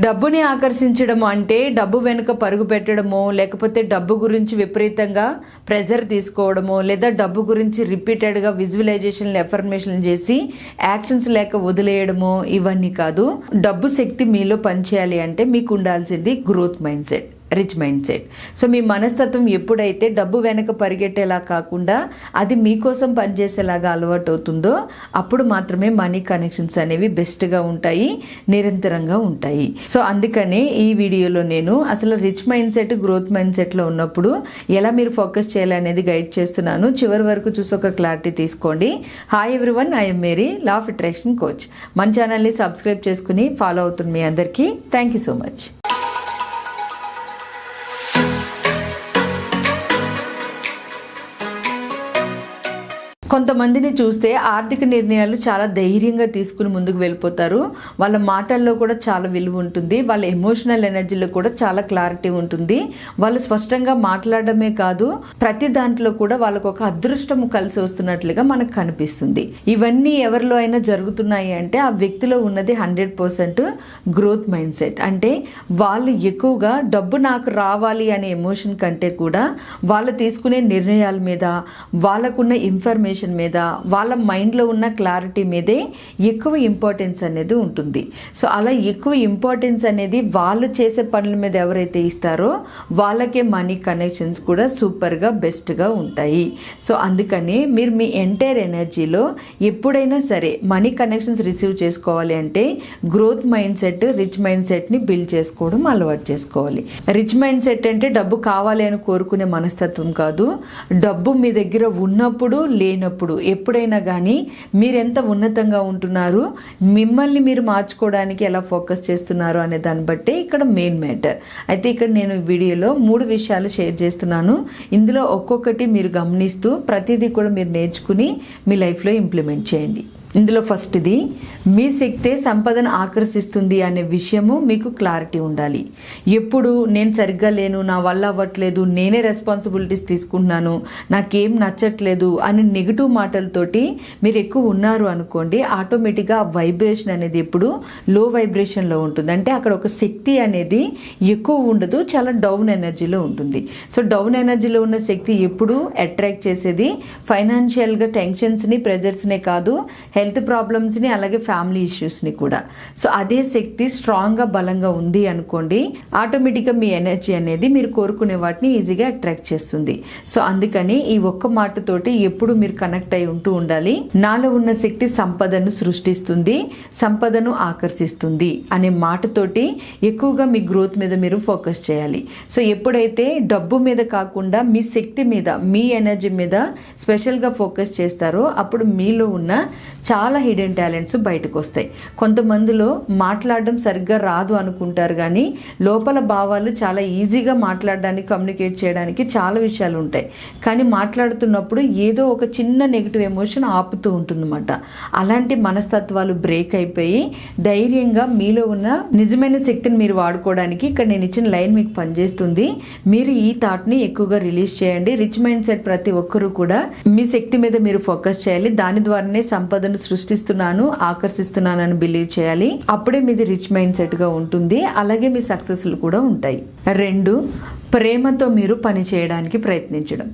డబ్బుని ఆకర్షించడం అంటే డబ్బు వెనుక పరుగు పెట్టడమో, లేకపోతే డబ్బు గురించి విపరీతంగా ప్రెజర్ తీసుకోవడమో, లేదా డబ్బు గురించి రిపీటెడ్గా విజువలైజేషన్లు ఎఫర్మేషన్ చేసి యాక్షన్స్ లేక వదిలేయడమో ఇవన్నీ కాదు. డబ్బు శక్తి మీలో పనిచేయాలి అంటే మీకు ఉండాల్సింది growth mind set, rich mind set. So మీ మనస్తత్వం ఎప్పుడైతే డబ్బు వెనక పరిగెట్టేలా కాకుండా అది మీకోసం పనిచేసేలాగా అలవాటు అవుతుందో అప్పుడు మాత్రమే మనీ కనెక్షన్స్ అనేవి బెస్ట్గా ఉంటాయి, నిరంతరంగా ఉంటాయి. సో అందుకనే ఈ వీడియోలో నేను అసలు rich mind set, growth mind సెట్లో ఉన్నప్పుడు ఎలా మీరు ఫోకస్ చేయాలి అనేది గైడ్ చేస్తున్నాను. చివరి వరకు చూసి ఒక క్లారిటీ తీసుకోండి. Hi everyone, I'm Mary, law of attraction coach. మన ఛానల్ని సబ్స్క్రైబ్ చేసుకుని ఫాలో అవుతున్న మీ అందరికీ థ్యాంక్ యూ సో మచ్. కొంతమందిని చూస్తే ఆర్థిక నిర్ణయాలు చాలా ధైర్యంగా తీసుకుని ముందుకు వెళ్ళిపోతారు. వాళ్ళ మాటల్లో కూడా చాలా విలువ ఉంటుంది, వాళ్ళ ఎమోషనల్ ఎనర్జీలో కూడా చాలా క్లారిటీ ఉంటుంది. వాళ్ళు స్పష్టంగా మాట్లాడమే కాదు, ప్రతి దాంట్లో కూడా వాళ్ళకు ఒక అదృష్టం కలిసి వస్తున్నట్లుగా మనకు కనిపిస్తుంది. ఇవన్నీ ఎవరిలో అయినా జరుగుతున్నాయి అంటే ఆ వ్యక్తిలో ఉన్నది 100% గ్రోత్ మైండ్ సెట్. అంటే వాళ్ళు ఎక్కువగా డబ్బు నాకు రావాలి అనే ఎమోషన్ కంటే కూడా వాళ్ళు తీసుకునే నిర్ణయాల మీద, వాళ్ళకున్న ఇన్ఫర్మేషన్ మీద, వాళ్ళ మైండ్లో ఉన్న క్లారిటీ మీదే ఎక్కువ ఇంపార్టెన్స్ అనేది ఉంటుంది. సో అలా ఎక్కువ ఇంపార్టెన్స్ అనేది వాళ్ళు చేసే పనుల మీద ఎవరైతే ఇస్తారో వాళ్ళకే మనీ కనెక్షన్స్ కూడా సూపర్గా బెస్ట్గా ఉంటాయి. సో అందుకని మీరు మీ ఎంటైర్ ఎనర్జీలో ఎప్పుడైనా సరే మనీ కనెక్షన్స్ రిసీవ్ చేసుకోవాలి అంటే growth mind set, rich mind సెట్ని బిల్డ్ చేసుకోవడం అలవాటు చేసుకోవాలి. రిచ్ మైండ్ సెట్ అంటే డబ్బు కావాలి అని కోరుకునే మనస్తత్వం కాదు. డబ్బు మీ దగ్గర ఉన్నప్పుడు, లేనప్పుడు, ఎప్పుడైనా కానీ మీరెంత ఉన్నతంగా ఉంటున్నారు, మిమ్మల్ని మీరు మార్చుకోవడానికి ఎలా ఫోకస్ చేస్తున్నారు అనే దాన్ని బట్టే ఇక్కడ మెయిన్ మ్యాటర్. అయితే ఇక్కడ నేను వీడియోలో 3 విషయాలు షేర్ చేస్తున్నాను. ఇందులో ఒక్కొక్కటి మీరు గమనిస్తూ ప్రతిదీ కూడా మీరు నేర్చుకుని మీ లైఫ్లో ఇంప్లిమెంట్ చేయండి. ఇందులో ఫస్ట్ది, మీ శక్తే సంపదను ఆకర్షిస్తుంది అనే విషయము మీకు క్లారిటీ ఉండాలి. ఎప్పుడు నేను సరిగ్గా లేను, నా వల్ల అవ్వట్లేదు, నేనే రెస్పాన్సిబిలిటీస్ తీసుకుంటున్నాను, నాకేం నచ్చట్లేదు అని నెగిటివ్ మాటలతోటి మీరు ఎక్కువ ఉన్నారు అనుకోండి, ఆటోమేటిక్గా ఆ వైబ్రేషన్ అనేది ఎప్పుడు లో వైబ్రేషన్లో ఉంటుంది. అంటే అక్కడ ఒక శక్తి అనేది ఎక్కువ ఉండదు, చాలా డౌన్ ఎనర్జీలో ఉంటుంది. సో డౌన్ ఎనర్జీలో ఉన్న శక్తి ఎప్పుడు అట్రాక్ట్ చేసేది ఫైనాన్షియల్గా టెన్షన్స్ని, ప్రెజర్స్నే కాదు, హెల్త్ ప్రాబ్లమ్స్ని, అలాగే ఫ్యామిలీ ఇష్యూస్ని కూడా. సో అదే శక్తి స్ట్రాంగ్గా, బలంగా ఉంది అనుకోండి, ఆటోమేటిక్గా మీ ఎనర్జీ అనేది మీరు కోరుకునే వాటిని ఈజీగా అట్రాక్ట్ చేస్తుంది. సో అందుకని ఈ ఒక్క మాటతోటి ఎప్పుడు మీరు కనెక్ట్ అయి ఉండాలి. నాలో ఉన్న శక్తి సంపదను సృష్టిస్తుంది, సంపదను ఆకర్షిస్తుంది అనే మాటతోటి ఎక్కువగా మీ గ్రోత్ మీద మీరు ఫోకస్ చేయాలి. సో ఎప్పుడైతే డబ్బు మీద కాకుండా మీ శక్తి మీద, మీ ఎనర్జీ మీద స్పెషల్గా ఫోకస్ చేస్తారో అప్పుడు మీలో ఉన్న చాలా హిడెన్ టాలెంట్స్ బయటకు వస్తాయి. కొంతమందిలో మాట్లాడడం సరిగ్గా రాదు అనుకుంటారు, కానీ లోపల భావాలు చాలా ఈజీగా మాట్లాడడానికి, కమ్యూనికేట్ చేయడానికి చాలా విషయాలు ఉంటాయి. కానీ మాట్లాడుతున్నప్పుడు ఏదో ఒక చిన్న నెగిటివ్ ఎమోషన్ ఆపుతూ ఉంటుందన్నమాట. అలాంటి మనస్తత్వాలు బ్రేక్ అయిపోయి ధైర్యంగా మీలో ఉన్న నిజమైన శక్తిని మీరు వాడుకోవడానికి ఇక్కడ నేను ఇచ్చిన లైన్ మీకు పనిచేస్తుంది. మీరు ఈ థాట్ని ఎక్కువగా రిలీజ్ చేయండి. రిచ్ మైండ్ సెట్ ప్రతి ఒక్కరూ కూడా మీ శక్తి మీద మీరు ఫోకస్ చేయాలి. దాని ద్వారానే సంపదను సృష్టిస్తున్నాను, ఆకర్షిస్తున్నానని బిలీవ్ చేయాలి. అప్పుడే మీది రిచ్ మైండ్ సెట్ గా ఉంటుంది. అలాగే మీ సక్సెస్లు కూడా ఉంటాయి. 2, ప్రేమతో మీరు పని చేయడానికి ప్రయత్నించడం.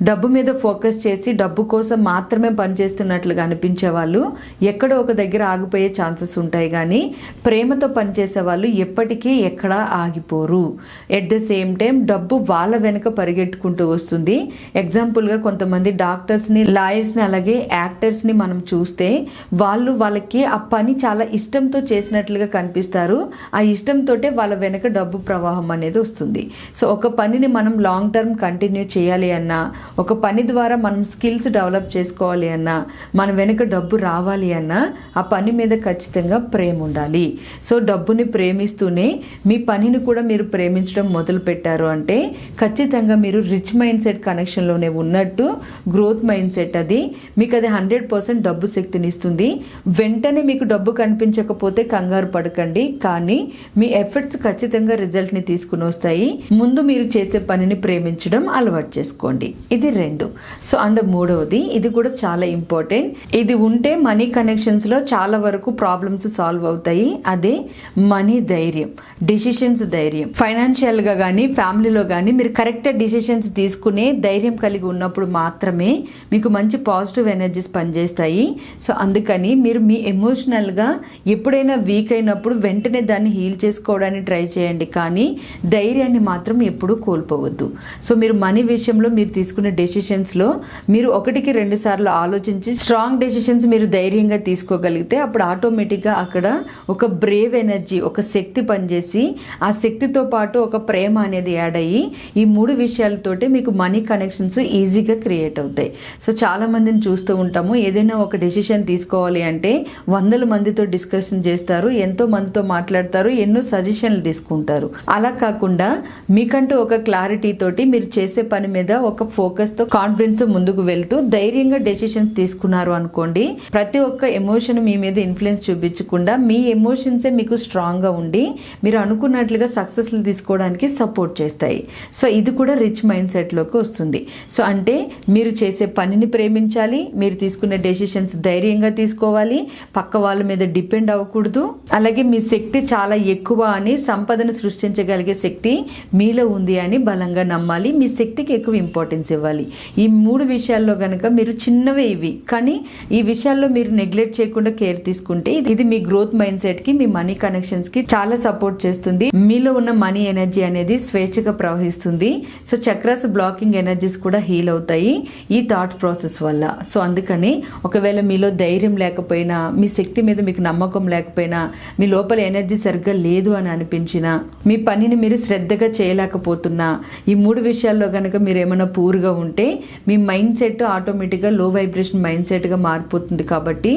డబ్బు మీద ఫోకస్ చేసి డబ్బు కోసం మాత్రమే పనిచేస్తున్నట్లుగా అనిపించే వాళ్ళు ఎక్కడో ఒక దగ్గర ఆగిపోయే ఛాన్సెస్ ఉంటాయి, కానీ ప్రేమతో పనిచేసే వాళ్ళు ఎప్పటికీ ఎక్కడా ఆగిపోరు. ఎట్ ద సేమ్ టైం డబ్బు వాళ్ళ వెనక పరిగెట్టుకుంటూ వస్తుంది. ఎగ్జాంపుల్గా కొంతమంది డాక్టర్స్ని, లాయర్స్ని, అలాగే యాక్టర్స్ని మనం చూస్తే వాళ్ళకి ఆ పని చాలా ఇష్టంతో చేసినట్లుగా కనిపిస్తారు. ఆ ఇష్టంతోటే వాళ్ళ వెనక డబ్బు ప్రవాహం అనేది వస్తుంది. సో ఒక పనిని మనం లాంగ్ టర్మ్ కంటిన్యూ చేయాలి అన్నా, ఒక పని ద్వారా మనం స్కిల్స్ డెవలప్ చేసుకోవాలి అన్నా, మన వెనుక డబ్బు రావాలి అన్నా ఆ పని మీద ఖచ్చితంగా ప్రేమ ఉండాలి. సో డబ్బుని ప్రేమిస్తూనే మీ పనిని కూడా మీరు ప్రేమించడం మొదలు పెట్టారు అంటే ఖచ్చితంగా మీరు రిచ్ మైండ్ సెట్ కనెక్షన్లోనే ఉన్నట్టు. గ్రోత్ మైండ్ సెట్ అది మీకు అది 100% డబ్బు శక్తిని ఇస్తుంది. వెంటనే మీకు డబ్బు కనిపించకపోతే కంగారు పడకండి, కానీ మీ ఎఫర్ట్స్ ఖచ్చితంగా రిజల్ట్ని తీసుకుని వస్తాయి. ముందు మీరు మీరు చేసే పనిని ప్రేమించడం అలవాటు చేసుకోండి. ఇది 2. సో అండ్ 3వది, ఇది కూడా చాలా ఇంపార్టెంట్. ఇది ఉంటే మనీ కనెక్షన్స్లో చాలా వరకు ప్రాబ్లమ్స్ సాల్వ్ అవుతాయి. అదే మనీ ధైర్యం, డిసిషన్స్ ధైర్యం. ఫైనాన్షియల్గా కానీ ఫ్యామిలీలో కానీ మీరు కరెక్ట్ డిసిషన్స్ తీసుకునే ధైర్యం కలిగి ఉన్నప్పుడు మాత్రమే మీకు మంచి పాజిటివ్ ఎనర్జీస్ పనిచేస్తాయి. సో అందుకని మీరు మీ ఎమోషనల్గా ఎప్పుడైనా వీక్ అయినప్పుడు వెంటనే దాన్ని హీల్ చేసుకోవడానికి ట్రై చేయండి, కానీ ధైర్యాన్ని మాత్రం ఎప్పుడూ కోల్పోవద్దు. సో మీరు మనీ విషయంలో మీరు తీసుకునే డెసిషన్స్లో మీరు 1-2 సార్లు ఆలోచించి స్ట్రాంగ్ డెసిషన్స్ మీరు ధైర్యంగా తీసుకోగలిగితే అప్పుడు ఆటోమేటిక్గా అక్కడ ఒక బ్రేవ్ ఎనర్జీ, ఒక శక్తి పనిచేసి ఆ శక్తితో పాటు ఒక ప్రేమ అనేది యాడ్ అయ్యి ఈ 3 విషయాలతోటి మీకు మనీ కనెక్షన్స్ ఈజీగా క్రియేట్ అవుతాయి. సో చాలా మందిని చూస్తూ ఉంటాము, ఏదైనా ఒక డెసిషన్ తీసుకోవాలి అంటే 100 మందితో డిస్కషన్ చేస్తారు, ఎంతో మందితో మాట్లాడతారు, ఎన్నో సజెషన్లు తీసుకుంటారు. అలా కాకుండా మీకంటూ ఒక క్లారిటీ తోటి మీరు చేసే పని మీద ఒక ఫోకస్తో కాన్ఫిడెన్స్ ముందుకు వెళ్తూ ధైర్యంగా డెసిషన్స్ తీసుకున్నారు అనుకోండి, ప్రతి ఒక్క ఎమోషన్ మీ మీద ఇన్ఫ్లుయెన్స్ చూపించకుండా మీ ఎమోషన్సే మీకు స్ట్రాంగ్గా ఉండి మీరు అనుకున్నట్లుగా సక్సెస్లు తీసుకోవడానికి సపోర్ట్ చేస్తాయి. సో ఇది కూడా రిచ్ మైండ్ సెట్లోకి వస్తుంది. సో అంటే మీరు చేసే పనిని ప్రేమించాలి, మీరు తీసుకునే డెసిషన్స్ ధైర్యంగా తీసుకోవాలి, పక్క వాళ్ళ మీద డిపెండ్ అవ్వకూడదు, అలాగే మీ శక్తి చాలా ఎక్కువ అని సంపదను సృష్టించగలిగే శక్తి మీలో ఉంది అని బలంగా నమ్మాలి, మీ శక్తికి ఎక్కువ ఇంపార్టెన్స్ ఇవ్వాలి. ఈ 3 విషయాల్లో కనుక మీరు చిన్నవే ఇవి, కానీ ఈ విషయాల్లో మీరు నెగ్లెక్ట్ చేయకుండా కేర్ తీసుకుంటే ఇది మీ గ్రోత్ మైండ్ సెట్ కి, మీ మనీ కనెక్షన్స్ కి చాలా సపోర్ట్ చేస్తుంది. మీలో ఉన్న మనీ ఎనర్జీ అనేది స్వేచ్ఛగా ప్రవహిస్తుంది. సో చక్రాస్ బ్లాకింగ్ ఎనర్జీస్ కూడా హీల్ అవుతాయి ఈ థాట్ ప్రాసెస్ వల్ల. సో అందుకని ఒకవేళ మీలో ధైర్యం లేకపోయినా, మీ శక్తి మీద మీకు నమ్మకం లేకపోయినా, మీ లోపల ఎనర్జీ సరిగ్గా లేదు అని అనిపించినా, మీ పనిని మీరు శ్రద్ధగా చేయలేకపోతున్నా, ఈ 3 విషయాల్లో కనుక మీరు ఏమైనా పూర్గా ఉంటే మీ మైండ్ సెట్ ఆటోమేటిక్గా లో వైబ్రేషన్ మైండ్ సెట్గా మారిపోతుంది. కాబట్టి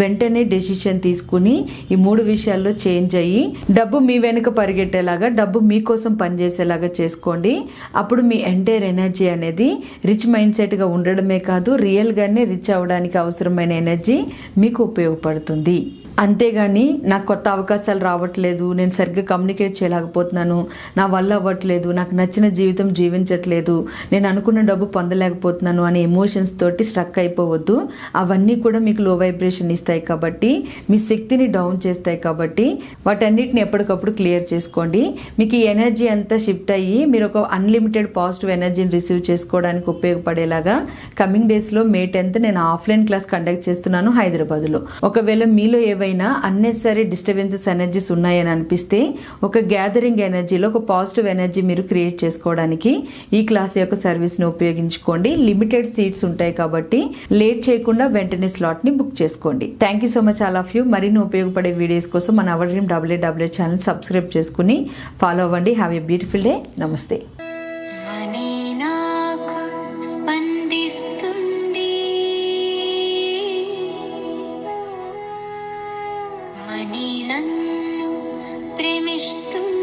వెంటనే డెసిషన్ తీసుకుని ఈ 3 విషయాల్లో చేంజ్ అయ్యి డబ్బు మీ వెనుక పరిగెట్టేలాగా, డబ్బు మీకోసం పనిచేసేలాగా చేసుకోండి. అప్పుడు మీ ఎంటైర్ ఎనర్జీ అనేది రిచ్ మైండ్ సెట్గా ఉండడమే కాదు, రియల్గానే రిచ్ అవ్వడానికి అవసరమైన ఎనర్జీ మీకు ఉపయోగపడుతుంది. అంతేగాని నాకు కొత్త అవకాశాలు రావట్లేదు, నేను సరిగ్గా కమ్యూనికేట్ చేయలేకపోతున్నాను, నా వల్ల అవ్వట్లేదు, నాకు నచ్చిన జీవితం జీవించట్లేదు, నేను అనుకున్న డబ్బు పొందలేకపోతున్నాను అనే ఎమోషన్స్ తోటి స్ట్రక్ అయిపోవద్దు. అవన్నీ కూడా మీకు లో వైబ్రేషన్ ఇస్తాయి కాబట్టి, మీ శక్తిని డౌన్ చేస్తాయి కాబట్టి వాటన్నిటిని ఎప్పటికప్పుడు క్లియర్ చేసుకోండి. మీకు ఈ ఎనర్జీ అంతా షిఫ్ట్ అయ్యి మీరు ఒక అన్లిమిటెడ్ పాజిటివ్ ఎనర్జీని రిసీవ్ చేసుకోవడానికి ఉపయోగపడేలాగా కమింగ్ డేస్లో May 10th నేను ఆఫ్లైన్ క్లాస్ కండక్ట్ చేస్తున్నాను హైదరాబాద్లో. ఒకవేళ మీలో ఏవైనా అన్నెసరీ డిస్టర్బెన్సెస్ ఎనర్జీస్ ఉన్నాయని అనిపిస్తే ఒక గ్యాదరింగ్ ఎనర్జీలో ఒక పాజిటివ్ ఎనర్జీ మీరు క్రియేట్ చేసుకోవడానికి ఈ క్లాస్ యొక్క సర్వీస్ని ఉపయోగించుకోండి. లిమిటెడ్ సీట్స్ ఉంటాయి కాబట్టి లేట్ చేయకుండా వెంటనే స్లాట్ని బుక్ చేసుకోండి. Thank you so much all of you. మరిన్ని ఉపయోగపడే వీడియోస్ కోసం మన our dream WWW channel subscribe చేసుకుని ఫాలో అవ్వండి. Have a beautiful day. నమస్తే. మనీ నన్ను ప్రేమిస్తుంది.